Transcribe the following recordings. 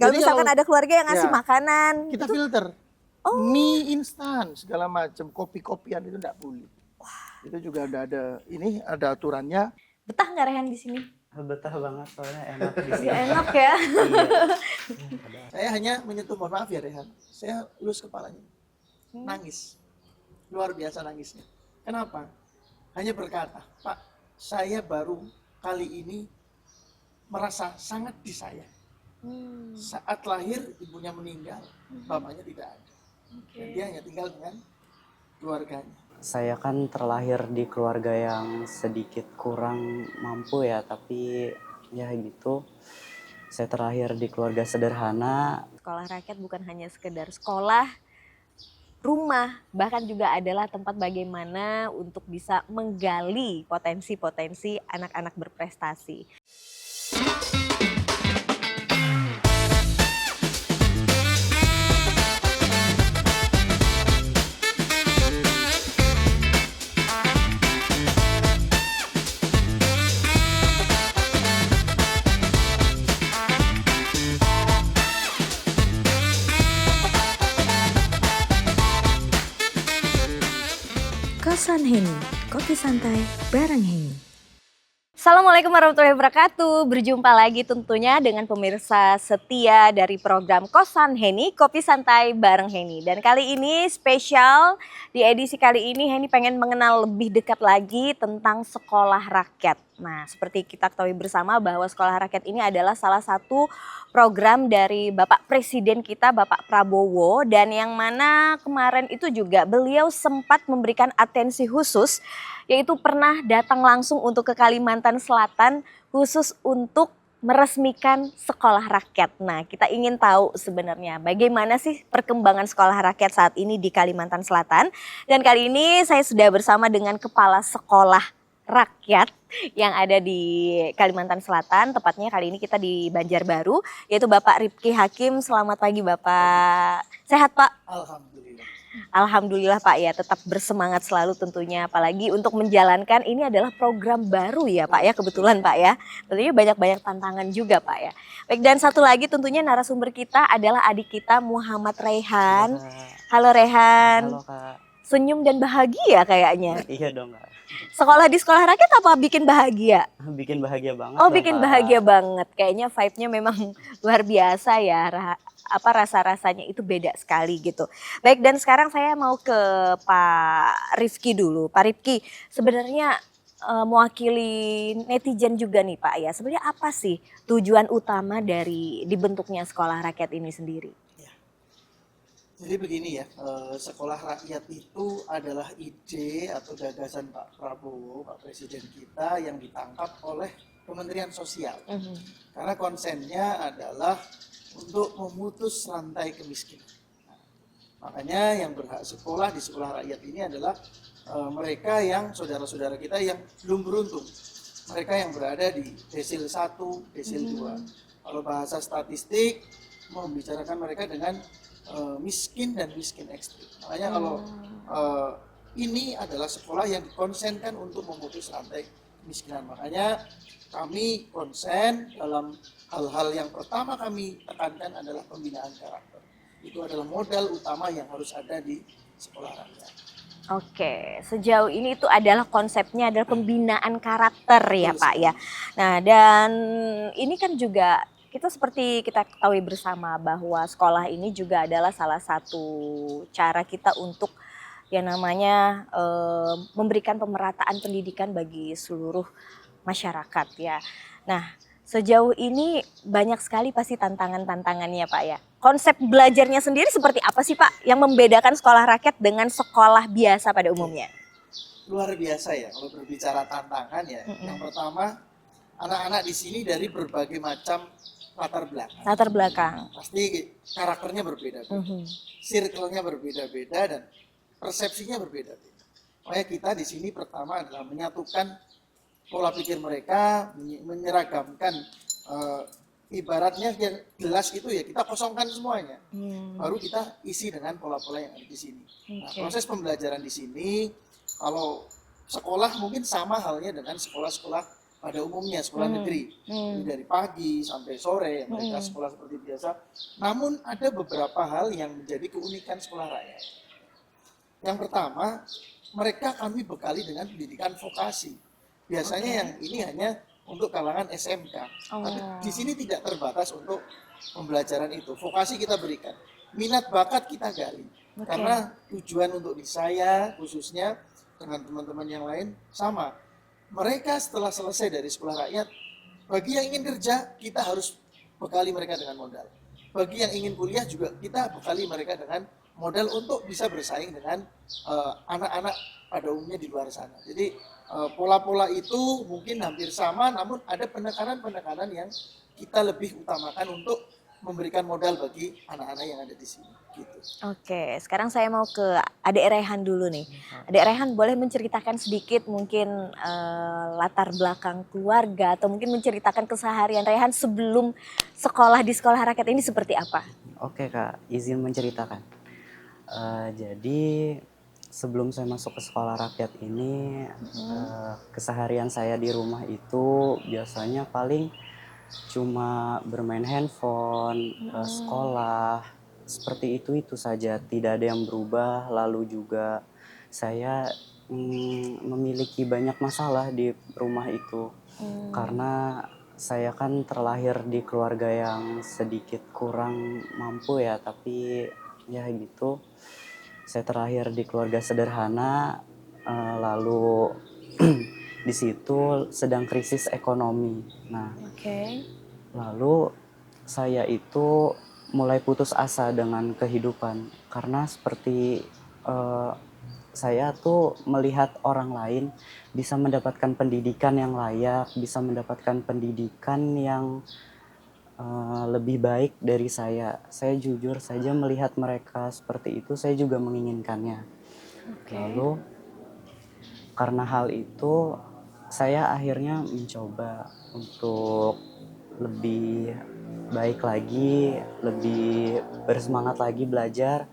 Kalau Jadi misalkan ada keluarga yang ngasih ya, makanan, kita itu filter. Mie instan segala macam, kopi-kopian itu enggak boleh. Itu juga ada ini ada aturannya. betah nggak Rehan di sini? Betah banget soalnya enak di sini. Ya enak ya. Iya. Saya hanya menyentuh, mohon maaf ya Rehan, saya lus kepalanya, nangis, luar biasa nangisnya. Kenapa? Hanya berkata, Pak, saya baru kali ini merasa sangat disayang. Saat lahir ibunya meninggal, bapaknya tidak ada. Dan dia hanya tinggal dengan keluarganya. Saya kan terlahir di keluarga yang sedikit kurang mampu ya, tapi ya gitu. Saya terlahir di keluarga sederhana. Sekolah rakyat bukan hanya sekedar sekolah, rumah, bahkan juga adalah tempat bagaimana untuk bisa menggali potensi-potensi anak-anak berprestasi. Kosan Heni, kopi santai bareng Heni. Assalamualaikum warahmatullahi wabarakatuh. Berjumpa lagi tentunya dengan pemirsa setia dari program Kosan Heni, Kopi Santai bareng Heni. Dan kali ini spesial, di edisi kali ini Heni pengen mengenal lebih dekat lagi tentang sekolah rakyat. Nah, seperti kita ketahui bersama bahwa sekolah rakyat ini adalah salah satu program dari Bapak Presiden kita, Bapak Prabowo. Dan yang mana kemarin itu juga beliau sempat memberikan atensi khusus, yaitu pernah datang langsung untuk ke Kalimantan Selatan khusus untuk meresmikan sekolah rakyat. Nah, kita ingin tahu sebenarnya bagaimana sih perkembangan sekolah rakyat saat ini di Kalimantan Selatan. Dan kali ini saya sudah bersama dengan Kepala Sekolah Rakyat yang ada di Kalimantan Selatan, tepatnya kali ini kita di Banjarbaru, yaitu Bapak Rifki Hakim. Selamat pagi Bapak. Sehat Pak? Alhamdulillah. Alhamdulillah Pak ya, tetap bersemangat selalu tentunya, apalagi untuk menjalankan ini adalah program baru ya Pak ya, kebetulan Pak ya. Tentunya banyak-banyak tantangan juga Pak ya. Baik, dan satu lagi tentunya narasumber kita adalah adik kita Muhammad Rehan. Halo Rehan. Halo Kak. Senyum dan bahagia kayaknya. Iya dong Kak. Sekolah di sekolah rakyat apa bikin bahagia? Bikin bahagia banget. Oh, dong, bikin Kak. bahagia banget. Kayaknya vibe-nya memang luar biasa ya. Rasa-rasanya itu beda sekali gitu. Baik, dan sekarang saya mau ke Pak Rifki dulu. Pak Rifki, sebenarnya mewakili netizen juga nih Pak ya. Sebenarnya apa sih tujuan utama dari dibentuknya sekolah rakyat ini sendiri? Jadi begini ya, sekolah rakyat itu adalah ide atau gagasan Pak Prabowo, Pak Presiden kita yang ditangkap oleh Kementerian Sosial. Karena konsennya adalah untuk memutus rantai kemiskinan. Nah, makanya yang berhak sekolah di sekolah rakyat ini adalah mereka yang saudara-saudara kita yang belum beruntung. Mereka yang berada di desil 1, desil 2. Kalau bahasa statistik membicarakan mereka dengan miskin dan miskin ekstrim. Makanya kalau ini adalah sekolah yang dikonsenkan untuk memutus rantai kemiskinan. Makanya kami konsen dalam hal-hal yang pertama kami tekankan adalah pembinaan karakter. Itu adalah modal utama yang harus ada di sekolah rakyat. Oke, sejauh ini itu adalah konsepnya adalah pembinaan karakter ya Pak ya. Nah, dan ini kan juga kita seperti kita ketahui bersama bahwa sekolah ini juga adalah salah satu cara kita untuk yang namanya memberikan pemerataan pendidikan bagi seluruh masyarakat ya. Nah, sejauh ini banyak sekali pasti tantangan-tantangannya Pak ya. Konsep belajarnya sendiri seperti apa sih Pak yang membedakan sekolah rakyat dengan sekolah biasa pada umumnya? Luar biasa ya kalau berbicara tantangan ya. Yang pertama, anak-anak di sini dari berbagai macam latar belakang. Latar belakang. Pasti karakternya berbeda-beda, circle-nya berbeda-beda dan persepsinya berbeda-beda. Makanya kita di sini pertama adalah menyatukan pola pikir mereka, menyeragamkan ibaratnya gelas itu ya kita kosongkan semuanya, baru kita isi dengan pola-pola yang ada di sini. Nah, proses pembelajaran di sini kalau sekolah mungkin sama halnya dengan sekolah-sekolah pada umumnya sekolah negeri. Jadi dari pagi sampai sore mereka sekolah seperti biasa. Namun ada beberapa hal yang menjadi keunikan sekolah rakyat. Yang pertama, mereka kami bekali dengan pendidikan vokasi. Biasanya yang ini hanya untuk kalangan SMK. Tapi di sini tidak terbatas untuk pembelajaran itu. Vokasi kita berikan. Minat bakat kita gali. Karena tujuan untuk di saya khususnya dengan teman-teman yang lain sama. Mereka setelah selesai dari sekolah rakyat, bagi yang ingin kerja, kita harus bekali mereka dengan modal. Bagi yang ingin kuliah juga kita bekali mereka dengan modal untuk bisa bersaing dengan anak-anak pada umumnya di luar sana. Jadi pola-pola itu mungkin hampir sama, namun ada penekanan-penekanan yang kita lebih utamakan untuk memberikan modal bagi anak-anak yang ada di sini. Gitu. Oke, sekarang saya mau ke Adek Rehan dulu nih. Adek Rehan boleh menceritakan sedikit mungkin latar belakang keluarga atau mungkin menceritakan keseharian Rehan sebelum sekolah di sekolah rakyat ini seperti apa? Oke Kak, izin menceritakan. Jadi sebelum saya masuk ke sekolah rakyat ini, keseharian saya di rumah itu biasanya paling cuma bermain handphone, sekolah, seperti itu saja, tidak ada yang berubah. Lalu juga saya memiliki banyak masalah di rumah itu, karena saya kan terlahir di keluarga yang sedikit kurang mampu ya, tapi ya gitu. Saya terlahir di keluarga sederhana, lalu di situ sedang krisis ekonomi. Nah, lalu saya itu mulai putus asa dengan kehidupan karena seperti saya tuh melihat orang lain bisa mendapatkan pendidikan yang layak, bisa mendapatkan pendidikan yang lebih baik dari saya. Saya jujur saja melihat mereka seperti itu, saya juga menginginkannya. Lalu karena hal itu saya akhirnya mencoba untuk lebih baik lagi, lebih bersemangat lagi belajar.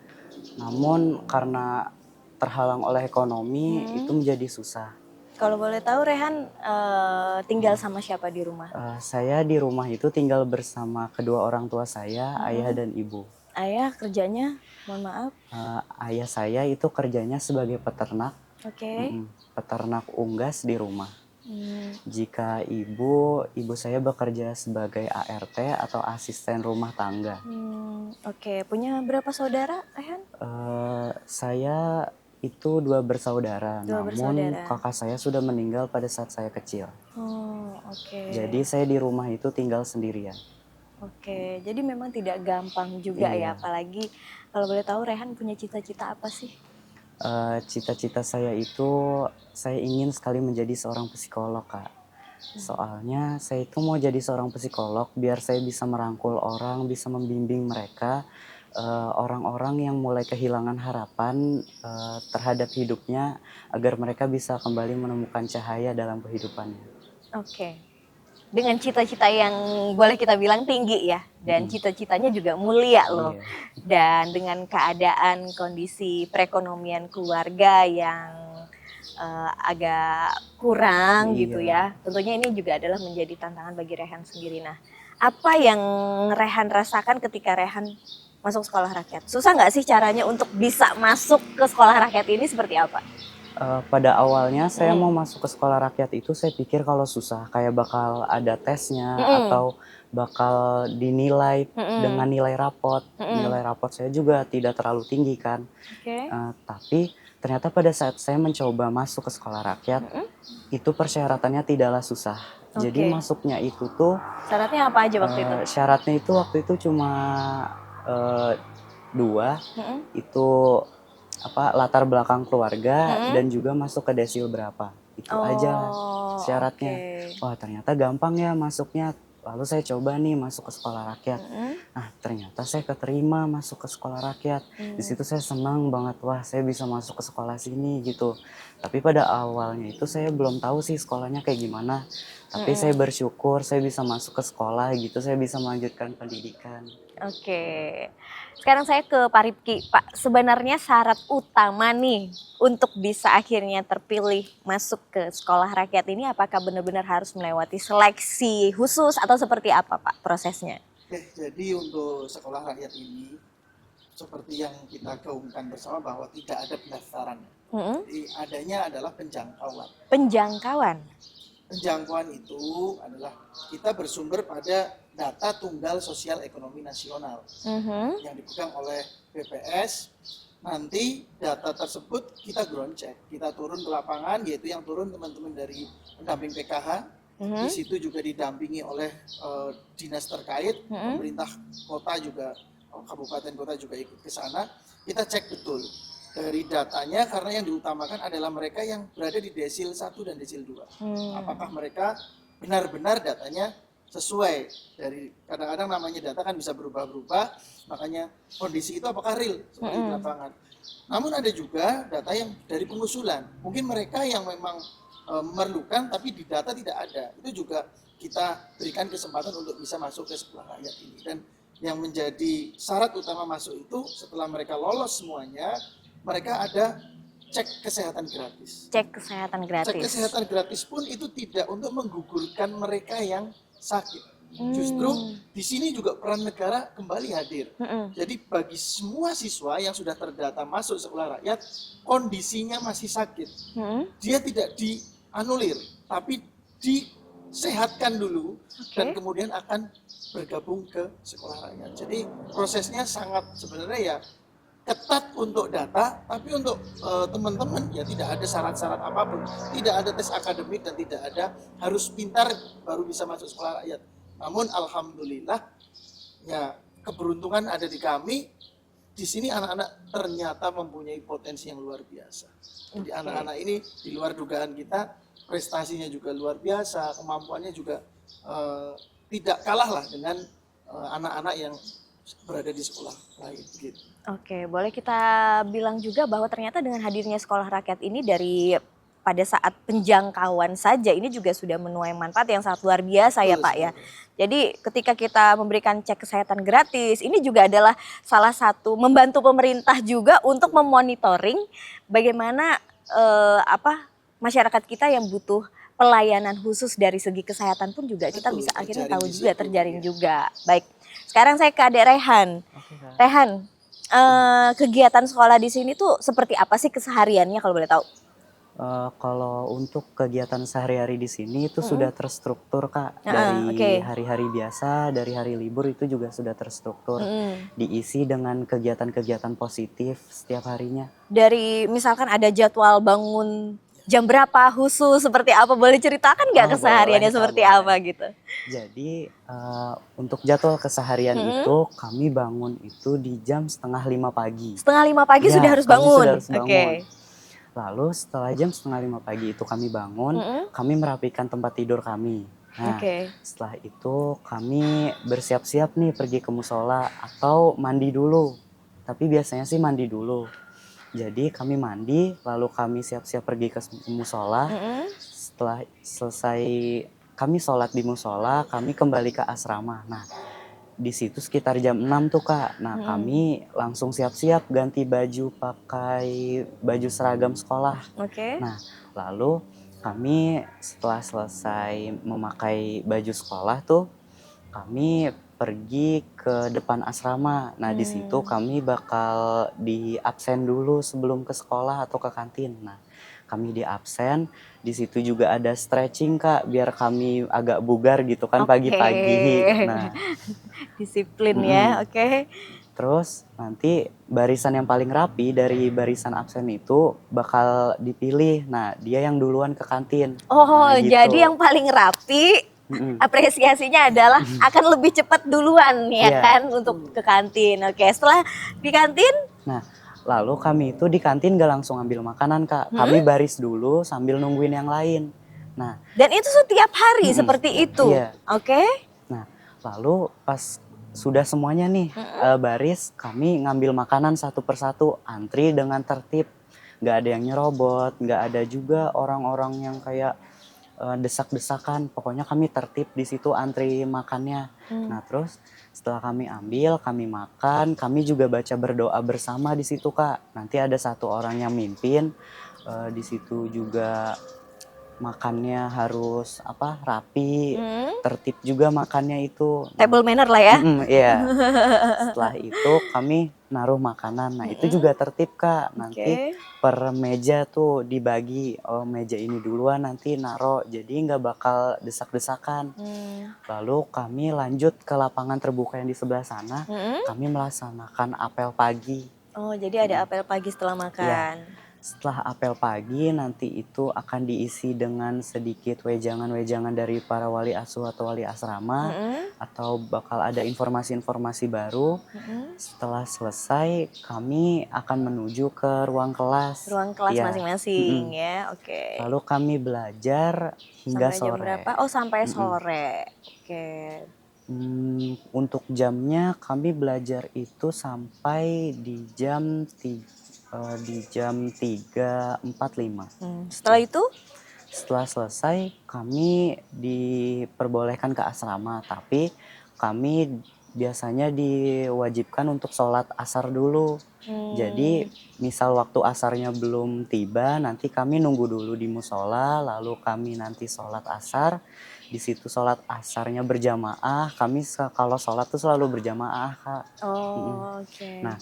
Namun karena terhalang oleh ekonomi itu menjadi susah. Kalau boleh tahu Rehan tinggal sama siapa di rumah? Saya di rumah itu tinggal bersama kedua orang tua saya, ayah dan ibu. Ayah kerjanya, mohon maaf. Ayah saya itu kerjanya sebagai peternak, Oke. peternak unggas di rumah. Jika ibu saya bekerja sebagai ART atau asisten rumah tangga. Oke, punya berapa saudara, Rehan? Saya itu dua bersaudara, Dua namun bersaudara. kakak saya sudah meninggal pada saat saya kecil. Oh, oke. Jadi saya di rumah itu tinggal sendirian. Oke, jadi memang tidak gampang juga ya, Iya. apalagi kalau boleh tahu Rehan punya cita-cita apa sih? Cita-cita saya itu saya ingin sekali menjadi seorang psikolog, Kak. Soalnya saya itu mau jadi seorang psikolog biar saya bisa merangkul orang, bisa membimbing mereka, orang-orang yang mulai kehilangan harapan terhadap hidupnya agar mereka bisa kembali menemukan cahaya dalam kehidupannya. Oke. Dengan cita-cita yang boleh kita bilang tinggi ya, dan cita-citanya juga mulia loh. Iya. Dan dengan keadaan kondisi perekonomian keluarga yang agak kurang gitu ya. Tentunya ini juga adalah menjadi tantangan bagi Rehan sendiri. Nah, apa yang Rehan rasakan ketika Rehan masuk sekolah rakyat? Susah nggak sih caranya untuk bisa masuk ke sekolah rakyat ini seperti apa? Pada awalnya saya mau masuk ke sekolah rakyat itu saya pikir kalau susah, kayak bakal ada tesnya atau bakal dinilai dengan nilai rapot. Nilai rapot saya juga tidak terlalu tinggi kan. Tapi ternyata pada saat saya mencoba masuk ke sekolah rakyat, itu persyaratannya tidaklah susah. Jadi masuknya itu tuh Syaratnya apa aja waktu itu? syaratnya itu waktu itu cuma 2, itu latar belakang keluarga dan juga masuk ke desil berapa. Itu aja syaratnya. Wah, ternyata gampang ya masuknya. Lalu saya coba nih masuk ke sekolah rakyat. Nah, ternyata saya keterima masuk ke sekolah rakyat. Di situ saya senang banget, wah saya bisa masuk ke sekolah sini gitu. Tapi pada awalnya itu saya belum tahu sih sekolahnya kayak gimana. Tapi saya bersyukur saya bisa masuk ke sekolah gitu, saya bisa melanjutkan pendidikan. Oke. Sekarang saya ke Pak Ripki. Pak, sebenarnya syarat utama nih untuk bisa akhirnya terpilih masuk ke sekolah rakyat ini apakah benar-benar harus melewati seleksi khusus atau seperti apa Pak prosesnya? Oke, jadi untuk sekolah rakyat ini seperti yang kita gaungkan bersama bahwa tidak ada pendaftaran. Jadi adanya adalah penjangkauan. Penjangkauan. Penjangkauan itu adalah kita bersumber pada data tunggal sosial ekonomi nasional yang dipegang oleh BPS. Nanti data tersebut kita ground check, kita turun ke lapangan, yaitu yang turun teman-teman dari pendamping PKH. Di situ juga didampingi oleh dinas terkait, pemerintah kota juga, kabupaten kota juga ikut ke sana. Kita cek betul dari datanya, karena yang diutamakan adalah mereka yang berada di desil 1 dan desil 2. Apakah mereka benar-benar datanya sesuai. Dari kadang-kadang namanya data kan bisa berubah-ubah, makanya kondisi itu apakah real seperti di lapangan. Namun ada juga data yang dari pengusulan, mungkin mereka yang memang memerlukan tapi di data tidak ada, itu juga kita berikan kesempatan untuk bisa masuk ke sekolah rakyat ini. Dan yang menjadi syarat utama masuk itu setelah mereka lolos semuanya, mereka ada cek kesehatan gratis. Cek kesehatan gratis. Cek kesehatan gratis pun itu tidak untuk menggugurkan mereka yang sakit. Justru di sini juga peran negara kembali hadir. Jadi bagi semua siswa yang sudah terdata masuk sekolah rakyat, kondisinya masih sakit, dia tidak dianulir, tapi disehatkan dulu dan kemudian akan bergabung ke sekolah rakyat. Jadi prosesnya sangat sebenarnya ya ketat untuk data, tapi untuk teman-teman ya tidak ada syarat-syarat apapun, tidak ada tes akademik dan tidak ada harus pintar baru bisa masuk sekolah rakyat. Namun alhamdulillah ya keberuntungan ada di kami. Di sini anak-anak ternyata mempunyai potensi yang luar biasa. Jadi anak-anak ini di luar dugaan kita, prestasinya juga luar biasa, kemampuannya juga tidak kalah lah dengan anak-anak yang berada di sekolah lain gitu. Oke, boleh kita bilang juga bahwa ternyata dengan hadirnya sekolah rakyat ini dari pada saat penjangkauan saja ini juga sudah menuai manfaat yang sangat luar biasa ya Pak ya. Jadi ketika kita memberikan cek kesehatan gratis, ini juga adalah salah satu membantu pemerintah juga untuk memonitoring bagaimana masyarakat kita yang butuh pelayanan khusus dari segi kesehatan pun juga kita bisa akhirnya tahu juga, terjaring juga. Baik, sekarang saya ke Adek Rehan. Rehan, kegiatan sekolah di sini tuh seperti apa sih kesehariannya kalau boleh tahu? Kalau untuk kegiatan sehari-hari di sini itu sudah terstruktur Kak. Dari hari-hari biasa, dari hari libur itu juga sudah terstruktur. Diisi dengan kegiatan-kegiatan positif setiap harinya. Dari misalkan ada jadwal bangun jam berapa khusus seperti apa, boleh ceritakan nggak kesehariannya seperti apa gitu? Jadi untuk jadwal keseharian itu kami bangun itu di jam 4:30 pagi. 4:30 pagi Ya, sudah harus kami bangun. sudah harus bangun. Oke. Lalu setelah jam 4:30 pagi itu kami bangun, kami merapikan tempat tidur kami. Nah, setelah itu kami bersiap-siap nih pergi ke musola atau mandi dulu. Tapi biasanya sih mandi dulu. Jadi kami mandi, lalu kami siap-siap pergi ke musola. Setelah selesai kami sholat di musola, kami kembali ke asrama. Nah, di situ sekitar jam 6 tuh Kak. Nah, kami langsung siap-siap ganti baju, pakai baju seragam sekolah. Nah, lalu kami setelah selesai memakai baju sekolah tuh, kami pergi ke depan asrama. Nah, di situ kami bakal di absen dulu sebelum ke sekolah atau ke kantin. Nah, kami di absen, di situ juga ada stretching Kak, biar kami agak bugar gitu kan pagi-pagi. Nah, disiplin ya, Terus nanti barisan yang paling rapi dari barisan absen itu bakal dipilih. Nah, dia yang duluan ke kantin. Oh, gitu. jadi yang paling rapi apresiasinya adalah akan lebih cepat duluan ya kan untuk ke kantin. Oke, setelah di kantin? Nah, lalu kami itu di kantin gak langsung ambil makanan Kak. Kami baris dulu sambil nungguin yang lain. Nah, dan itu setiap hari seperti itu. Iya. Nah, lalu pas sudah semuanya nih baris, kami ngambil makanan satu persatu, antri dengan tertib. Gak ada yang nyerobot, gak ada juga orang-orang yang kayak desak-desakan. Pokoknya kami tertib di situ antri makannya. Nah, terus setelah kami ambil, kami makan, kami juga baca berdoa bersama di situ, Kak. Nanti ada satu orang yang mimpin. Di situ juga makannya harus rapi, tertib juga makannya itu. Nah, Table manner lah ya. iya. Setelah itu kami naruh makanan. Nah, itu juga tertib, Kak. Nanti per meja tuh dibagi. Oh, meja ini duluan nanti naro. Jadi nggak bakal desak-desakan. Lalu kami lanjut ke lapangan terbuka yang di sebelah sana. Kami melaksanakan apel pagi. Oh, jadi ada apel pagi setelah Iya. makan. Setelah apel pagi nanti itu akan diisi dengan sedikit wejangan-wejangan dari para wali asuh atau wali asrama, atau bakal ada informasi-informasi baru. Setelah selesai kami akan menuju ke ruang kelas. Ruang kelas Iya. masing-masing ya, oke. Lalu kami belajar hingga Sampai jam sore. berapa? Oh, sampai sore. Oke. Untuk jamnya kami belajar itu sampai di jam 3.45. Setelah itu? Setelah selesai kami diperbolehkan ke asrama, tapi kami biasanya diwajibkan untuk sholat asar dulu. Jadi misal waktu asarnya belum tiba, nanti kami nunggu dulu di musola, lalu kami nanti sholat asar. Di situ sholat asarnya berjamaah, kami kalau sholat tuh selalu berjamaah, Kak. Oh, oke. Nah,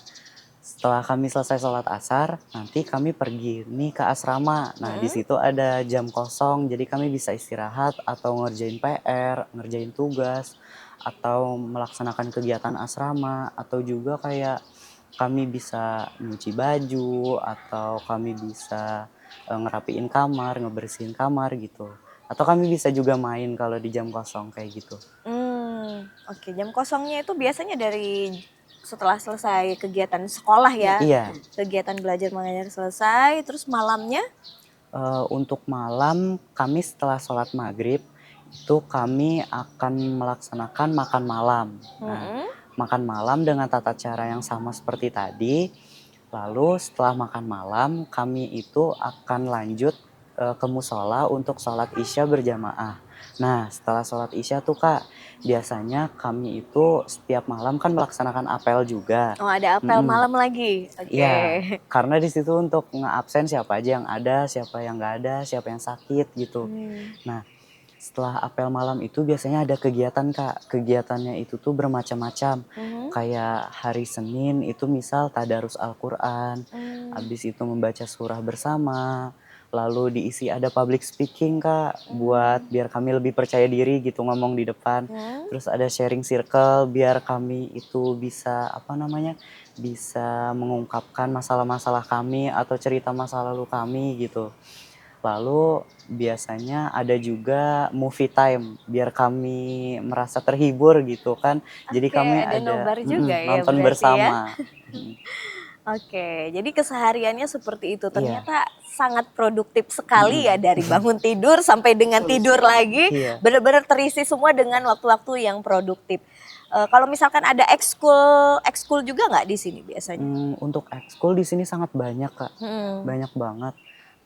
setelah kami selesai sholat asar, nanti kami pergi nih ke asrama. Nah, di situ ada jam kosong, jadi kami bisa istirahat atau ngerjain PR, ngerjain tugas, atau melaksanakan kegiatan asrama, atau juga kayak kami bisa nyuci baju, atau kami bisa ngerapiin kamar, ngebersihin kamar gitu. Atau kami bisa juga main kalau di jam kosong kayak gitu. Oke, jam kosongnya itu biasanya dari setelah selesai kegiatan sekolah ya? Iya. Kegiatan belajar mengajar selesai, terus malamnya? Untuk malam kami setelah sholat maghrib itu kami akan melaksanakan makan malam. Nah, makan malam dengan tata cara yang sama seperti tadi. Lalu setelah makan malam kami itu akan lanjut ke musola untuk sholat isya berjamaah. Nah, setelah sholat isya tuh, Kak, biasanya kami itu setiap malam kan melaksanakan apel juga. Oh, ada apel malam lagi. Oke. Iya, karena di situ untuk nge-absen siapa aja yang ada, siapa yang nggak ada, siapa yang sakit gitu. Nah, setelah apel malam itu biasanya ada kegiatan, Kak. Kegiatannya itu tuh bermacam-macam. Kayak hari Senin itu misal tadarus Al-Quran, habis itu membaca surah bersama, lalu diisi ada public speaking, Kak, buat biar kami lebih percaya diri gitu ngomong di depan. Terus ada sharing circle biar kami itu bisa bisa mengungkapkan masalah-masalah kami atau cerita masa lalu kami gitu. Lalu biasanya ada juga movie time biar kami merasa terhibur gitu kan. Jadi Oke, kami ada nobar juga ya nonton berarti bersama. Oke, jadi kesehariannya seperti itu. Iya. Ternyata sangat produktif sekali ya, dari bangun tidur sampai dengan tidur lagi. Iya. Benar-benar terisi semua dengan waktu-waktu yang produktif. Kalau misalkan ada ekskul juga nggak di sini biasanya? Untuk ekskul di sini sangat banyak, Kak. Banyak banget.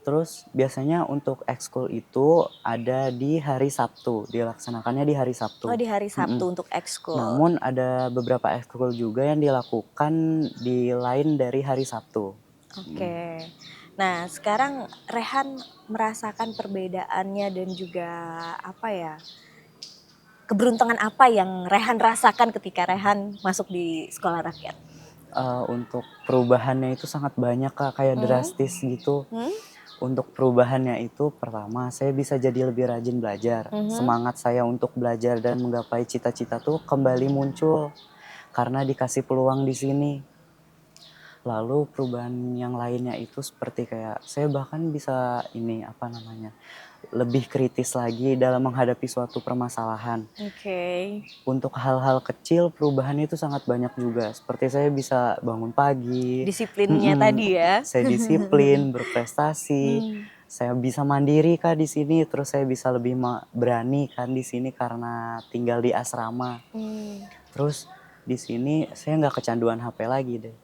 Terus biasanya untuk ekskul itu ada di hari Sabtu, dilaksanakannya di hari Sabtu. Oh, di hari Sabtu untuk ekskul. Namun ada beberapa ekskul juga yang dilakukan di lain dari hari Sabtu. Oke. Nah, sekarang Rehan merasakan perbedaannya dan juga keberuntungan apa yang Rehan rasakan ketika Rehan masuk di sekolah rakyat? Untuk perubahannya itu sangat banyak, Kak, kayak drastis gitu. Untuk perubahannya itu pertama saya bisa jadi lebih rajin belajar. Semangat saya untuk belajar dan menggapai cita-cita tuh kembali muncul karena dikasih peluang di sini. Lalu perubahan yang lainnya itu seperti kayak saya bahkan bisa lebih kritis lagi dalam menghadapi suatu permasalahan. Oke. Untuk hal-hal kecil perubahannya itu sangat banyak juga. Seperti saya bisa bangun pagi. Disiplinnya tadi ya. Saya disiplin, berprestasi. Saya bisa mandiri, Kak, di sini. Terus saya bisa lebih berani kan di sini karena tinggal di asrama. Terus di sini saya nggak kecanduan HP lagi deh.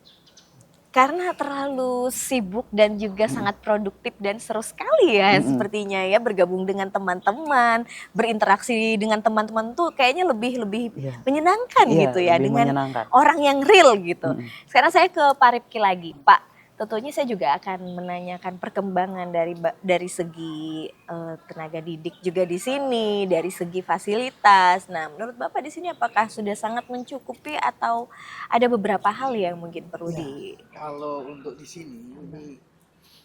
Karena terlalu sibuk dan juga sangat produktif dan seru sekali ya sepertinya ya bergabung dengan teman-teman, berinteraksi dengan teman-teman tuh kayaknya lebih lebih Iya, menyenangkan iya, gitu ya lebih dengan menyenangkan. orang yang real gitu. Mm-mm. Sekarang saya ke Pak Rifki lagi, Pak. Tentunya saya juga akan menanyakan perkembangan dari segi tenaga didik juga di sini, dari segi fasilitas. Nah, menurut Bapak di sini apakah sudah sangat mencukupi atau ada beberapa hal yang mungkin perlu Ya, kalau untuk di sini ini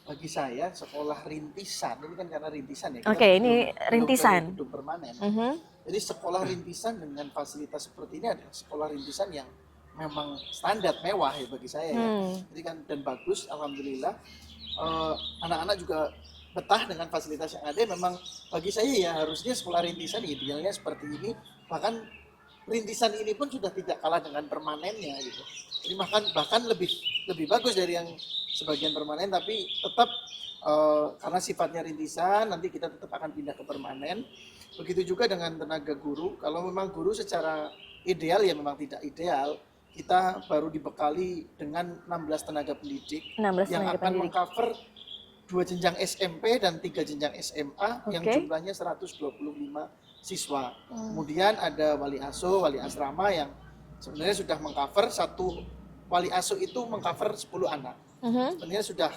bagi saya sekolah rintisan ini kan karena rintisan ya kita Oke, ini belum ke rintisan. gedung permanen. Mhm. Jadi sekolah rintisan dengan fasilitas seperti ini adalah sekolah rintisan yang memang standar mewah ya bagi saya ya. Jadi kan dan bagus, alhamdulillah. Anak-anak juga betah dengan fasilitas yang ada. Memang bagi saya ya harusnya sekolah rintisan idealnya seperti ini. Bahkan rintisan ini pun sudah tidak kalah dengan permanennya gitu. Jadi bahkan lebih bagus dari yang sebagian permanen, tapi tetap karena sifatnya rintisan nanti kita tetap akan pindah ke permanen. Begitu juga dengan tenaga guru. Kalau memang guru secara ideal ya memang tidak ideal. Kita baru dibekali dengan 16 tenaga pendidik 16 yang tenaga akan pendidik. mengcover 2 jenjang SMP dan 3 jenjang SMA yang Oke. jumlahnya 125 siswa. Kemudian ada wali asuh, wali asrama yang sebenarnya sudah mengcover satu wali asuh itu mengcover 10 anak. Sebenarnya sudah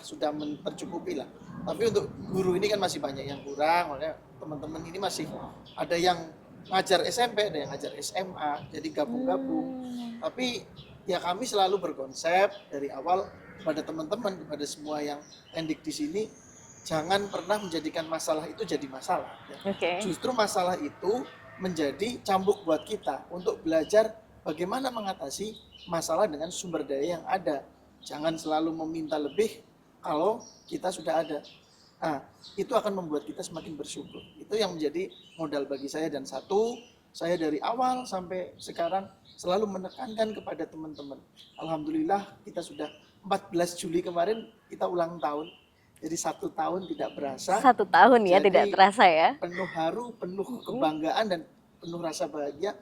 tercukupi lah. Tapi untuk guru ini kan masih banyak yang kurang, makanya teman-teman ini masih ada yang ngajar SMP, ada yang ngajar SMA, jadi gabung-gabung. Tapi ya kami selalu berkonsep dari awal kepada teman-teman, kepada semua yang pendik di sini, jangan pernah menjadikan masalah itu jadi masalah. Ya. Oke. Justru masalah itu menjadi cambuk buat kita untuk belajar bagaimana mengatasi masalah dengan sumber daya yang ada. Jangan selalu meminta lebih kalau kita sudah ada. Nah, itu akan membuat kita semakin bersyukur. Itu yang menjadi modal bagi saya. Dan satu, saya dari awal sampai sekarang selalu menekankan kepada teman-teman. Alhamdulillah kita sudah 14 Juli kemarin kita ulang tahun. Jadi 1 tahun tidak berasa. 1 tahun ya, Jadi, tidak terasa ya. Penuh haru, penuh kebanggaan dan penuh rasa bahagia.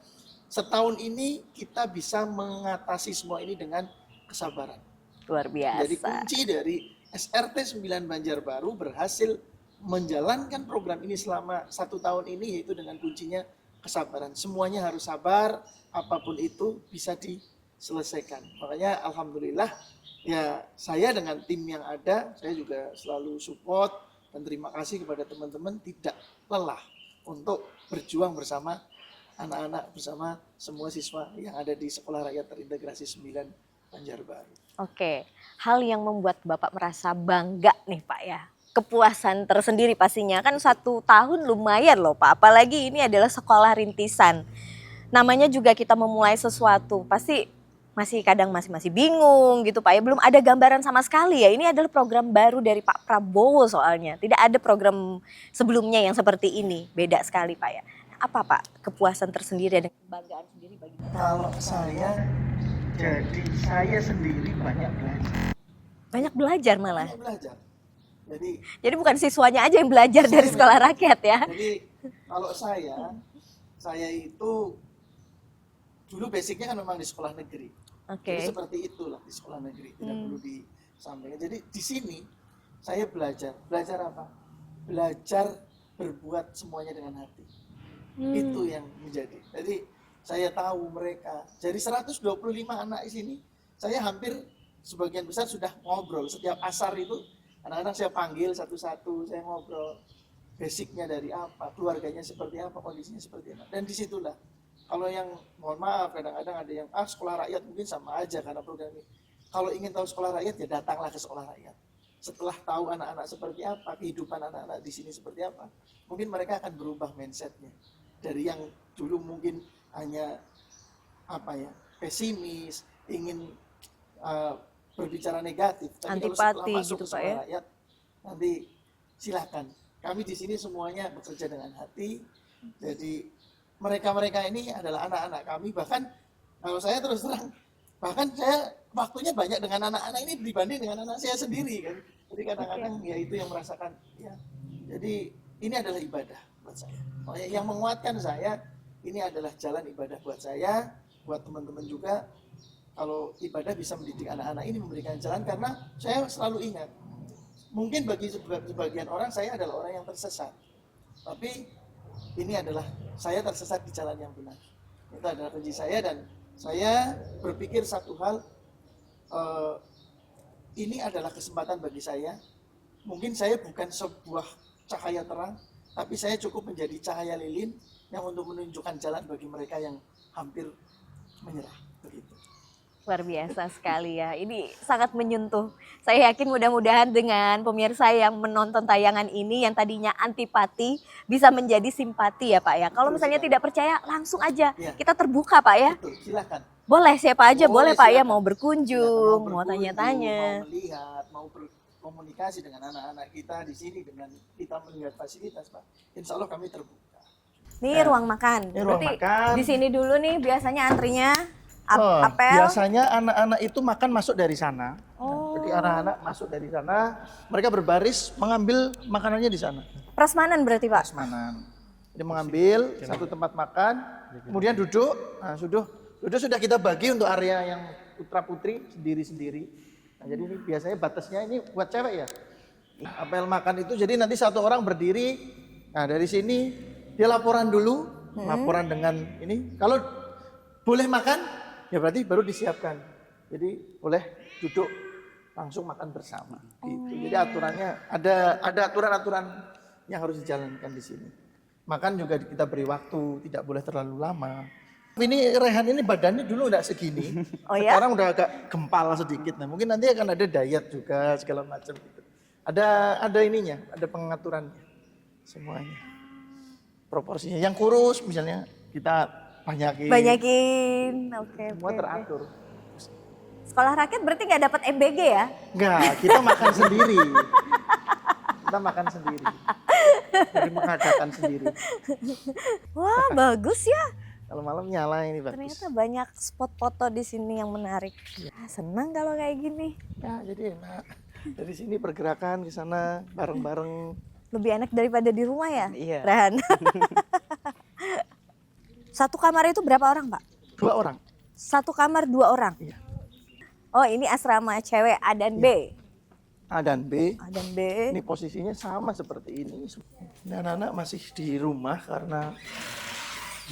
Setahun ini kita bisa mengatasi semua ini dengan kesabaran. Luar biasa. Jadi kunci dari SRT 9 Banjarbaru berhasil menjalankan program ini selama 1 tahun ini yaitu dengan kuncinya kesabaran. Semuanya harus sabar, apapun itu bisa diselesaikan. Makanya alhamdulillah ya saya dengan tim yang ada, saya juga selalu support dan terima kasih kepada teman-teman tidak lelah untuk berjuang bersama anak-anak, bersama semua siswa yang ada di Sekolah Rakyat Terintegrasi 9 Banjarbaru. Oke, hal yang membuat Bapak merasa bangga nih Pak ya. Kepuasan tersendiri pastinya, kan 1 tahun lumayan loh Pak. Apalagi ini adalah sekolah rintisan. Namanya juga kita memulai sesuatu, pasti kadang masih bingung gitu Pak ya. Belum ada gambaran sama sekali ya. Ini adalah program baru dari Pak Prabowo soalnya. Tidak ada program sebelumnya yang seperti ini. Beda sekali Pak ya. Apa Pak kepuasan tersendiri dan kebanggaan sendiri bagi Bapak? Kalau jadi saya sendiri banyak belajar. Banyak belajar malah. Banyak belajar. Jadi bukan siswanya aja yang belajar dari sekolah rakyat ya. Jadi kalau saya itu dulu basicnya kan memang di sekolah negeri. Oke. Jadi seperti itulah di sekolah negeri, tidak perlu disampaikan. Jadi di sini saya belajar apa? Belajar berbuat semuanya dengan hati. Itu yang menjadi. Jadi saya tahu mereka. Dari 125 anak di sini, saya hampir sebagian besar sudah ngobrol. Setiap asar itu anak-anak saya panggil satu-satu, saya ngobrol. Basicnya dari apa, keluarganya seperti apa, kondisinya seperti apa. Dan disitulah, kalau yang mohon maaf kadang-kadang ada yang sekolah rakyat mungkin sama aja karena program ini. Kalau ingin tahu sekolah rakyat ya datanglah ke sekolah rakyat. Setelah tahu anak-anak seperti apa, kehidupan anak-anak di sini seperti apa, mungkin mereka akan berubah mindsetnya. Dari yang dulu mungkin hanya pesimis, ingin berbicara negatif, tapi Antipati kalau setelah masuk gitu, ke Pak, sekolah ya? rakyat, nanti silakan. Kami di sini semuanya bekerja dengan hati. Jadi mereka ini adalah anak-anak kami. Bahkan kalau saya terus terang, bahkan saya waktunya banyak dengan anak-anak ini dibanding dengan anak saya sendiri kan. Jadi kadang-kadang ya itu yang merasakan ya. Jadi ini adalah ibadah buat saya. Yang menguatkan saya, ini adalah jalan ibadah buat saya, buat teman-teman juga. kalau ibadah bisa mendidik anak-anak ini memberikan jalan, karena saya selalu ingat, mungkin bagi sebagian orang saya adalah orang yang tersesat, tapi ini adalah saya tersesat di jalan yang benar. Itu adalah kunci saya, dan saya berpikir satu hal, ini adalah kesempatan bagi saya. Mungkin saya bukan sebuah cahaya terang, tapi saya cukup menjadi cahaya lilin yang untuk menunjukkan jalan bagi mereka yang hampir menyerah. Begitu. Luar biasa sekali ya. Ini sangat menyentuh. Saya yakin mudah-mudahan dengan pemirsa yang menonton tayangan ini yang tadinya antipati bisa menjadi simpati ya Pak ya. Kalau misalnya tidak percaya langsung aja. Ya. Kita terbuka Pak ya. Betul, silakan. Boleh siapa aja, boleh Pak ya, silakan. mau Silakan, berkunjung, mau berkunjung, tanya-tanya. mau melihat, mau berkomunikasi dengan anak-anak kita di sini, dengan kita melihat fasilitas, Pak. Insya Allah kami terbuka. Nih Nah, ruang makan. ini ruang Berarti makan. di sini dulu nih biasanya antrinya Oh, apel. biasanya anak-anak itu makan masuk dari sana. Oh. Jadi anak-anak masuk dari sana, mereka berbaris mengambil makanannya di sana. Prasmanan berarti Pak. Prasmanan. Jadi mengambil satu tempat makan, kemudian duduk. Nah, sudah kita bagi untuk area yang putra putri sendiri-sendiri. Nah, jadi ini biasanya batasnya ini buat cewek ya. Apel makan itu jadi nanti satu orang berdiri. Nah, dari sini dia laporan dulu, laporan dengan ini. Kalau boleh makan, ya berarti baru disiapkan. Jadi boleh duduk langsung makan bersama. Gitu. Jadi aturannya ada aturan-aturan yang harus dijalankan di sini. Makan juga kita beri waktu, tidak boleh terlalu lama. Ini Rehan ini badannya dulu enggak segini. Oh ya? Sekarang udah agak gempal sedikit. Nah, mungkin nanti akan ada diet juga segala macam gitu. Ada ininya, ada pengaturannya semuanya. Proporsinya. Yang kurus misalnya kita banyakin. Oke. Semua teratur. Sekolah rakyat berarti nggak dapat MBG ya? Enggak, kita makan sendiri. Kita makan sendiri. Jadi mengadakan sendiri. Wah bagus ya. Kalau malam nyala ini bagus. Ternyata banyak spot foto di sini yang menarik. Senang kalau kayak gini. Ya, jadi enak. Dari sini pergerakan ke sana bareng-bareng. Lebih enak daripada di rumah ya? Iya. Rehan. Satu kamar itu berapa orang Pak? 2 orang. Satu kamar 2 orang? Iya. Oh ini asrama cewek A dan B? A dan B. A dan B. Ini posisinya sama seperti ini. Ini anak-anak masih di rumah karena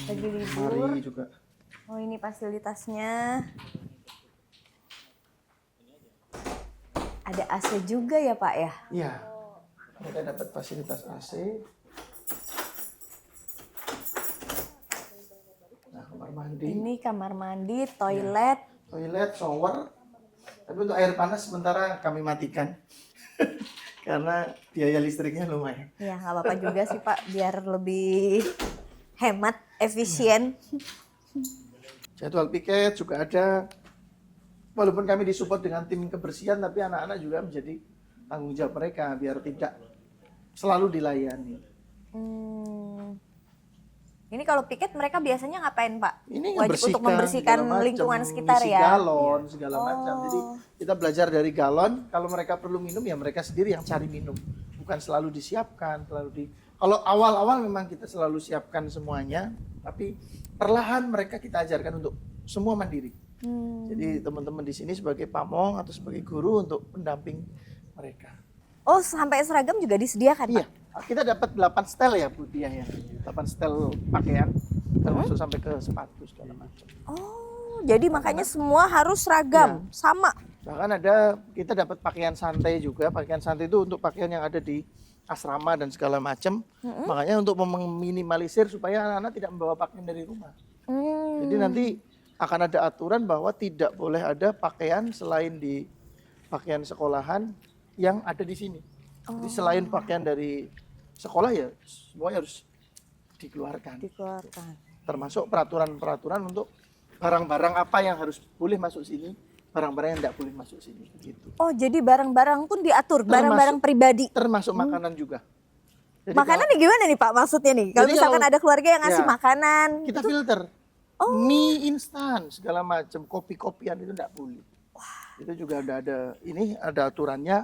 Lagi libur. hari juga. Oh ini fasilitasnya. Ada AC juga ya Pak ya? Iya. Mereka dapat fasilitas AC. Nah, kamar mandi. Ini kamar mandi, toilet. Toilet, shower. Tapi untuk air panas sementara kami matikan. Karena biaya listriknya lumayan. Ya nggak apa-apa juga sih Pak, biar lebih hemat, efisien. Jadwal piket juga ada. Walaupun kami disupport dengan tim kebersihan, tapi anak-anak juga menjadi tanggung jawab mereka biar tidak selalu dilayani. Ini kalau piket mereka biasanya ngapain Pak? Ini Wajib untuk membersihkan segala macam, lingkungan sekitar ngisi ya? galon segala macam. Jadi kita belajar dari galon. Kalau mereka perlu minum ya mereka sendiri yang cari minum, bukan selalu disiapkan. Kalau awal-awal memang kita selalu siapkan semuanya, tapi perlahan mereka kita ajarkan untuk semua mandiri. Jadi teman-teman di sini sebagai pamong atau sebagai guru untuk pendamping mereka. Oh sampai seragam juga disediakan Iya, Pak? kita dapat 8 setel ya Bu Diah ya. 8 setel pakaian, termasuk sampai ke sepatu segala macam. Oh jadi makanya semua harus seragam, sama? Bahkan kita dapat pakaian santai juga. Pakaian santai itu untuk pakaian yang ada di asrama dan segala macam. Makanya untuk meminimalisir supaya anak-anak tidak membawa pakaian dari rumah. Jadi nanti akan ada aturan bahwa tidak boleh ada pakaian selain di pakaian sekolahan yang ada di sini. Jadi selain pakaian dari sekolah ya semuanya harus dikeluarkan. Termasuk peraturan-peraturan untuk barang-barang apa yang harus boleh masuk sini, barang-barang yang tidak boleh masuk sini. Gitu. Oh jadi barang-barang pun diatur, barang-barang pribadi? Termasuk makanan juga. Jadi makanan nih gimana nih Pak maksudnya nih? Kalau Jadi misalkan kalau- ada keluarga yang ngasih Ya. makanan. kita filter. Mie instan segala macam, kopi-kopian itu tidak boleh. Itu juga ada aturannya.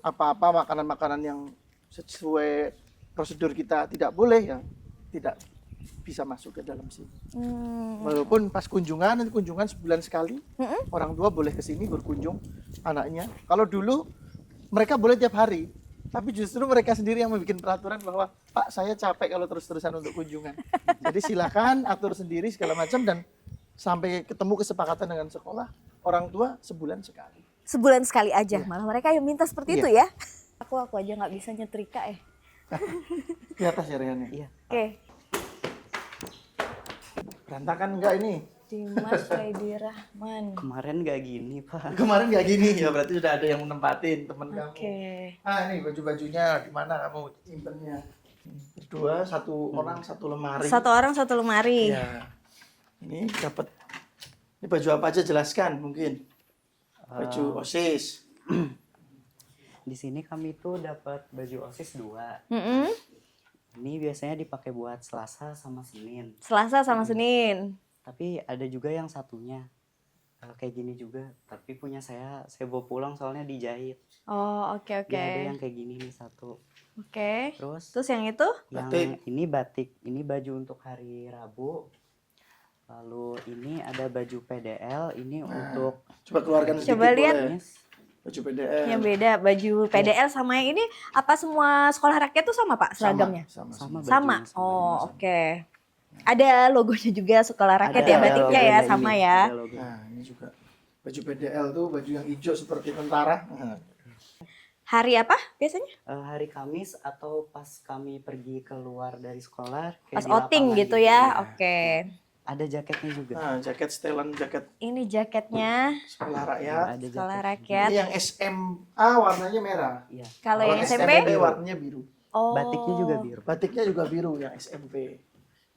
Apa-apa makanan-makanan yang sesuai prosedur kita tidak boleh ya tidak bisa masuk ke dalam sini. Hmm. Walaupun pas kunjungan, nanti kunjungan sebulan sekali, orang tua boleh ke sini berkunjung anaknya. Kalau dulu mereka boleh tiap hari, tapi justru mereka sendiri yang membuat peraturan bahwa Pak, saya capek kalau terus-terusan untuk kunjungan. Jadi silakan atur sendiri segala macam dan sampai ketemu kesepakatan dengan sekolah, orang tua sebulan sekali. Sebulan sekali aja, malah mereka yang minta seperti itu ya. Aku aja nggak bisa nyetrika ya. Di atas ya Rehannya. Iya. Oke, Berantakan enggak ini? Dimas Freddy Rahman. Kemarin nggak gini Pak. Kemarin nggak gini ya, berarti sudah ada yang menempatin teman kamu. Oke. Ah ini baju-bajunya di mana kamu simpennya? Berdua, satu orang satu lemari. Satu orang satu lemari. Ya. Ini dapat. Ini baju apa aja jelaskan mungkin. Baju OSIS. Di sini kami tuh dapat baju OSIS 2. Mm-mm. Ini biasanya dipakai buat Selasa sama Senin. Selasa sama Senin. Tapi ada juga yang satunya kayak gini juga. Tapi punya saya bawa pulang soalnya dijahit. Oh, oke oke. Ya, ada yang kayak gini nih satu. Oke. Terus Terus yang itu? yang Batik. ini batik. Ini baju untuk hari Rabu. Lalu ini ada baju PDL. Ini untuk Coba keluarkan sedikit. Coba lihat. boleh. Baju PDL. Yang beda baju PDL sama yang ini apa semua sekolah rakyat tuh sama Pak seragamnya? Sama. sama Sama. bajunya. Oh, oke. Ada logonya juga sekolah rakyat ya, Ada batiknya ya logonya sama ini, ya. ada logonya. Nah, ini juga baju PDL tuh baju yang hijau seperti tentara. Nah, Hari apa biasanya? Hari Kamis atau pas kami pergi keluar dari sekolah kayak Pas di outing lapangan gitu ya. ya. Oke. Ada jaketnya juga. Nah, jaket setelan jaket Ini jaketnya sekolah rakyat. Ada sekolah jaket. rakyat. Ini yang SMA warnanya merah. Iya. Kalau yang SMP? warnanya biru. Oh. Batiknya juga biru. Batiknya juga biru yang SMP.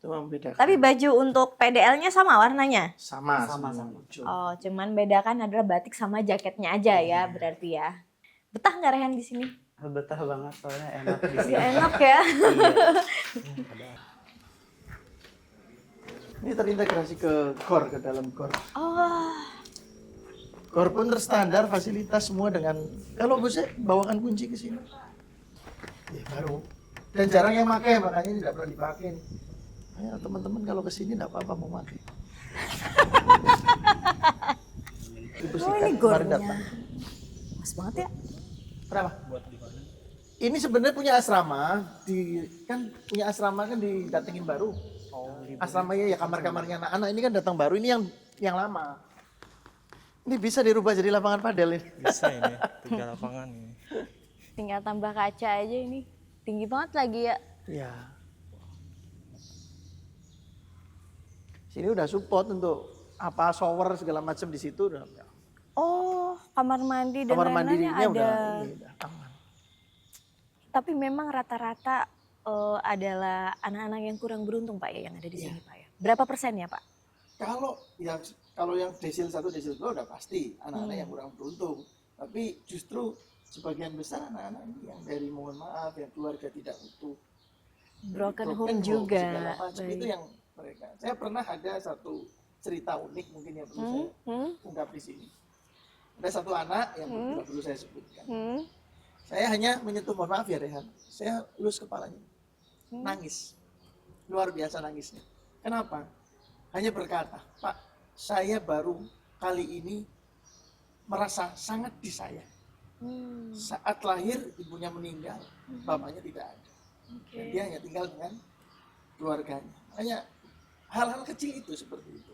Itu membedakan. Tapi baju untuk PDL-nya sama warnanya? sama Sama. semua hijau. Oh, cuman bedakan adalah batik sama jaketnya aja ya, berarti ya. Betah nggak Rehan di sini? Betah banget soalnya enak di sini. Ya, enak ya. Iya. Ini terintegrasi ke GOR, ke dalam GOR. Oh, GOR pun terstandar fasilitas semua dengan kalau bisa bawakan kunci ke sini. Ya, baru. Dan jarang yang pakai, makanya tidak pernah dipakai. Ayo teman-teman kalau ke sini tidak apa-apa mau pakai. Ibu oh Sikat ini kemarin gornya. datang. Mas banget ya. Kenapa? Ini sebenarnya punya asrama kan punya asrama kan di Datengin Baru. Asramanya ya kamar-kamarnya anak-anak ini kan datang baru, ini yang lama. Ini bisa dirubah jadi lapangan padel ini. Bisa ini, 3 lapangan ini. Tinggal tambah kaca aja ini. Tinggi banget lagi ya. Iya. Sini udah support untuk apa shower segala macam di situ udah. Oh, kamar mandi dan Kamar lain-lainnya mandinya ada. udah aman. Tapi memang rata-rata adalah anak-anak yang kurang beruntung Pak ya yang ada di sini Pak ya. Berapa persen ya Pak? Kalau yang desil 1 desil 2 udah pasti anak-anak yang kurang beruntung. Tapi justru sebagian besar anak-anak ini yang dari mohon maaf yang keluarga tidak utuh. Broken home juga. Segala macam Baik. itu yang mereka. Saya pernah ada satu cerita unik mungkin yang perlu saya ungkap di sini. Ada satu anak yang tidak perlu saya sebutkan. Saya hanya menyentuh, mohon maaf ya Rehan, saya elus kepalanya. Nangis. Luar biasa nangisnya. Kenapa? Hanya berkata, Pak, saya baru kali ini merasa sangat disayang. Saat lahir ibunya meninggal, bapaknya tidak ada. Dan dia hanya tinggal dengan keluarganya. Hanya hal-hal kecil itu seperti itu.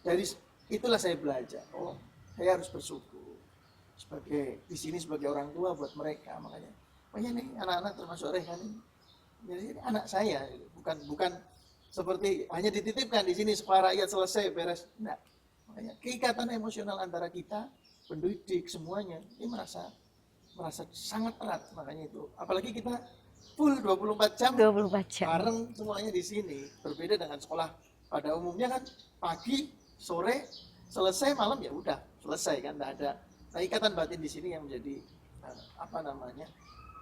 Dari itulah saya belajar. Oh, saya harus bersyukur sebagai di sini sebagai orang tua buat mereka. Makanya nih anak-anak termasuk Rehan ini. Jadi ini anak saya, bukan seperti hanya dititipkan di sini sekolah rakyat selesai beres. Enggak. Makanya keikatan emosional antara kita, pendidik semuanya ini merasa sangat erat, makanya itu. Apalagi kita full 24 jam 24 jam. bareng semuanya di sini. Berbeda dengan sekolah pada umumnya kan pagi, sore, selesai, malam ya udah selesai kan, enggak ada. Nah, ikatan batin di sini yang menjadi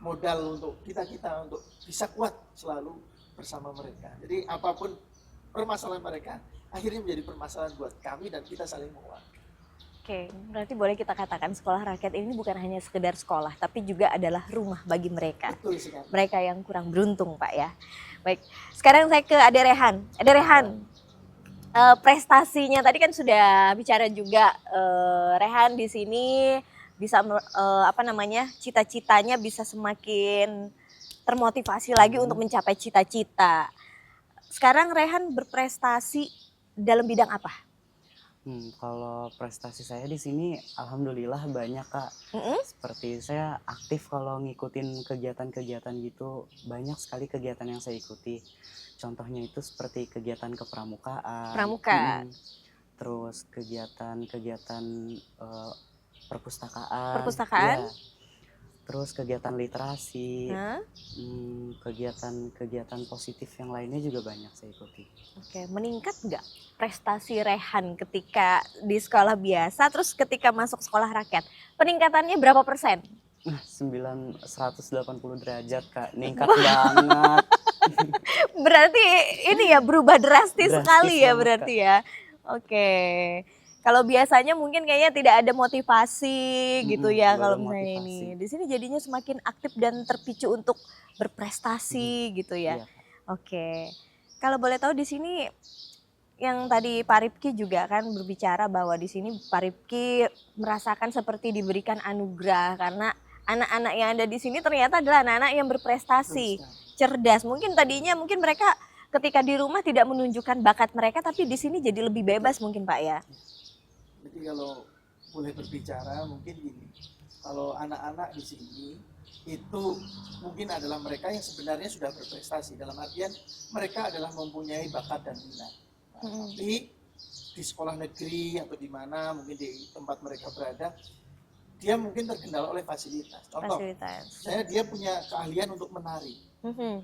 modal untuk kita untuk bisa kuat selalu bersama mereka. Jadi apapun permasalahan mereka akhirnya menjadi permasalahan buat kami dan kita saling menguatkan. Oke, berarti boleh kita katakan sekolah rakyat ini bukan hanya sekedar sekolah, tapi juga adalah rumah bagi mereka. Betul sekali. Mereka yang kurang beruntung, Pak ya. Baik, sekarang saya ke Ade Rehan. Ade Rehan, prestasinya tadi kan sudah bicara juga. Rehan di sini bisa cita-citanya bisa semakin termotivasi lagi untuk mencapai cita-cita. Sekarang Rehan berprestasi dalam bidang apa? Kalau prestasi saya di sini alhamdulillah banyak, Kak. Mm-mm. Seperti saya aktif kalau ngikutin kegiatan-kegiatan gitu, banyak sekali kegiatan yang saya ikuti. Contohnya itu seperti kegiatan kepramukaan. Pramuka. Terus kegiatan-kegiatan perpustakaan. Perpustakaan? Ya. Terus kegiatan literasi. Hah? Kegiatan-kegiatan positif yang lainnya juga banyak saya ikuti. Oke, meningkat nggak prestasi Rehan ketika di sekolah biasa, terus ketika masuk sekolah rakyat? Peningkatannya berapa persen? Nah, 180 derajat, Kak. Ningkat banget. Berarti ini ya berubah drastis Drastis sekali ya banget, berarti ya. Oke. Kalau biasanya mungkin kayaknya tidak ada motivasi gitu ya Nggak kalau ada misalnya motivasi. ini. Di sini jadinya semakin aktif dan terpicu untuk berprestasi gitu ya. Iya, Kak. Oke. Kalau boleh tahu di sini yang tadi Pak Rifki juga kan berbicara bahwa di sini Pak Rifki merasakan seperti diberikan anugerah karena anak-anak yang ada di sini ternyata adalah anak-anak yang berprestasi, cerdas. Mungkin tadinya mereka ketika di rumah tidak menunjukkan bakat mereka, tapi di sini jadi lebih bebas mungkin Pak ya. Jadi kalau boleh berbicara mungkin gini, kalau anak-anak di sini itu mungkin adalah mereka yang sebenarnya sudah berprestasi, dalam artian mereka adalah mempunyai bakat dan minat. Tapi di sekolah negeri atau di mana mungkin di tempat mereka berada, dia mungkin terkendala oleh fasilitas. Contoh, dia punya keahlian untuk menari.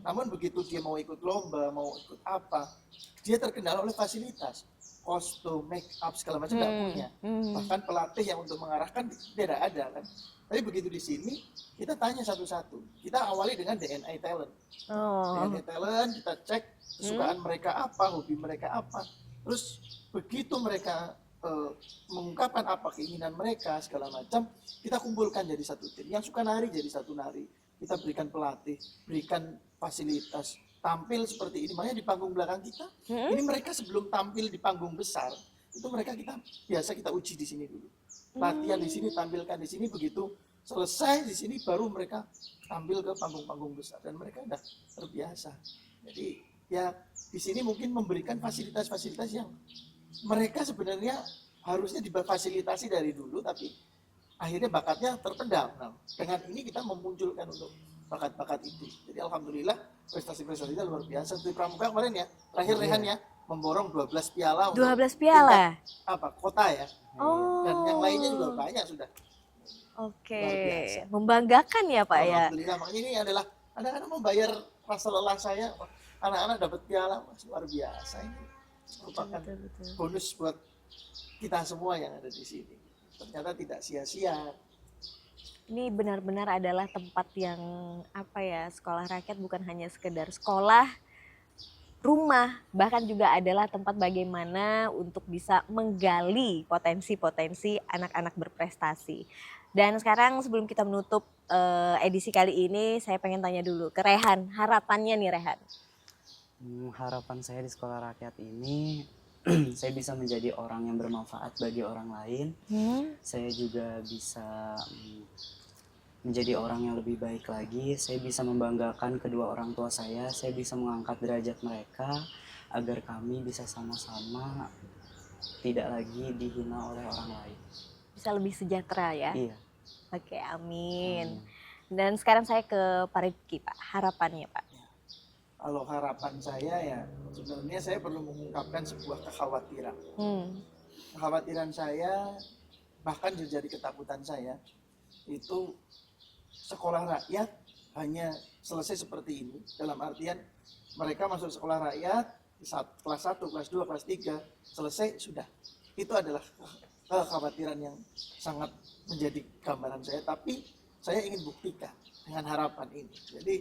Namun begitu dia mau ikut lomba, mau ikut apa, dia terkendala oleh fasilitas. Kostum, make up, segala macam nggak punya. Bahkan pelatih yang untuk mengarahkan tidak ada kan. Tapi begitu di sini, kita tanya satu-satu. Kita awali dengan DNA talent. DNA talent, kita cek kesukaan mereka apa, hobi mereka apa. Terus begitu mereka mengungkapkan apa keinginan mereka, segala macam, kita kumpulkan jadi satu tim. Yang suka nari jadi satu nari. Kita berikan pelatih, berikan fasilitas, tampil seperti ini. Makanya di panggung belakang kita, ini mereka sebelum tampil di panggung besar, itu mereka biasa kita uji di sini dulu. Latihan di sini, tampilkan di sini, begitu selesai di sini baru mereka tampil ke panggung-panggung besar dan mereka udah terbiasa. Jadi ya di sini mungkin memberikan fasilitas-fasilitas yang mereka sebenarnya harusnya difasilitasi dari dulu, tapi akhirnya bakatnya terpendam. Nah, dengan ini kita memunculkan untuk bakat-bakat itu. Jadi alhamdulillah prestasi-prestasi kita luar biasa. Di pramuka kemarin ya, terakhir Rehan ya, memborong 12 piala. 12 piala? Kota ya. Dan yang lainnya juga banyak sudah. Oke, membanggakan ya Pak ya. Alhamdulillah, makanya ini adalah anak-anak membayar rasa lelah saya. Anak-anak dapat piala, luar biasa ini. Merupakan bonus buat kita semua yang ada di sini. Ternyata tidak sia-sia. Ini benar-benar adalah tempat yang sekolah rakyat bukan hanya sekedar sekolah, rumah, bahkan juga adalah tempat bagaimana untuk bisa menggali potensi-potensi anak-anak berprestasi. Dan sekarang sebelum kita menutup edisi kali ini, saya pengen tanya dulu ke Rehan, harapannya nih Rehan. Harapan saya di sekolah rakyat ini, saya bisa menjadi orang yang bermanfaat bagi orang lain. Saya juga bisa menjadi orang yang lebih baik lagi. Saya bisa membanggakan kedua orang tua saya bisa mengangkat derajat mereka agar kami bisa sama-sama tidak lagi dihina oleh orang lain. Bisa lebih sejahtera ya? Iya. Oke, amin. Dan sekarang saya ke Pak Rifki, Pak. Harapannya, Pak. Kalau harapan saya ya, sebenarnya saya perlu mengungkapkan sebuah kekhawatiran. Kekhawatiran saya, bahkan jadi ketakutan saya, itu sekolah rakyat hanya selesai seperti ini. Dalam artian mereka masuk sekolah rakyat, kelas 1, kelas 2, kelas 3, selesai, sudah. Itu adalah kekhawatiran yang sangat menjadi gambaran saya. Tapi saya ingin buktikan dengan harapan ini. Jadi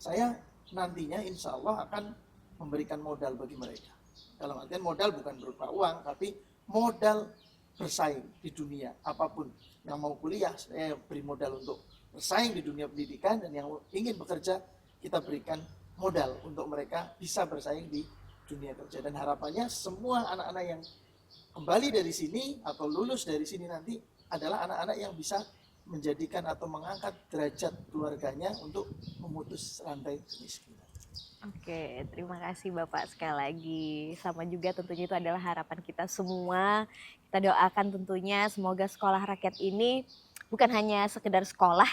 saya nantinya insya Allah akan memberikan modal bagi mereka. Dalam artian modal bukan berupa uang, tapi modal bersaing di dunia apapun. Yang mau kuliah saya beri modal untuk bersaing di dunia pendidikan, dan yang ingin bekerja kita berikan modal untuk mereka bisa bersaing di dunia kerja. Dan harapannya semua anak-anak yang kembali dari sini atau lulus dari sini nanti adalah anak-anak yang bisa menjadikan atau mengangkat derajat keluarganya untuk memutus rantai kemiskinan. Oke, terima kasih Bapak sekali lagi. Sama juga tentunya itu adalah harapan kita semua. Kita doakan tentunya semoga sekolah rakyat ini bukan hanya sekedar sekolah,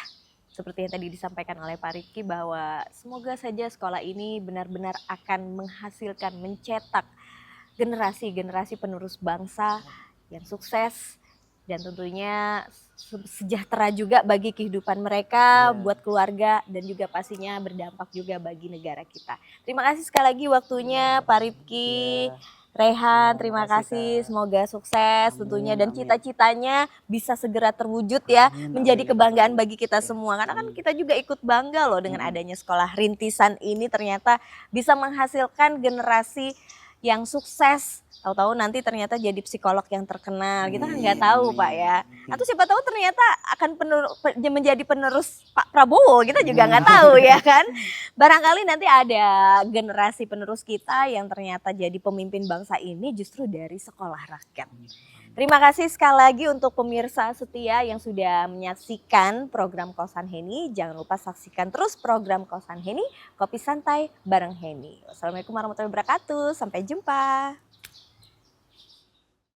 seperti yang tadi disampaikan oleh Pak Rifki, bahwa semoga saja sekolah ini benar-benar akan menghasilkan, mencetak generasi-generasi penerus bangsa yang sukses dan tentunya sejahtera juga bagi kehidupan mereka, buat keluarga, dan juga pastinya berdampak juga bagi negara kita. Terima kasih sekali lagi waktunya Pak Rifki, Rehan, terima kasih. Semoga sukses tentunya dan cita-citanya bisa segera terwujud ya, menjadi kebanggaan bagi kita semua. Karena kan kita juga ikut bangga loh dengan adanya sekolah rintisan ini, ternyata bisa menghasilkan generasi yang sukses. Tahu-tahu nanti ternyata jadi psikolog yang terkenal. Kita kan nggak tahu Pak ya. Atau siapa tahu ternyata akan menjadi penerus Pak Prabowo. Kita juga nggak tahu ya kan. Barangkali nanti ada generasi penerus kita yang ternyata jadi pemimpin bangsa ini justru dari sekolah rakyat. Terima kasih sekali lagi untuk pemirsa setia yang sudah menyaksikan program Kosan Heni. Jangan lupa saksikan terus program Kosan Heni, Kopi Santai bareng Heni. Wassalamualaikum warahmatullahi wabarakatuh. Sampai jumpa.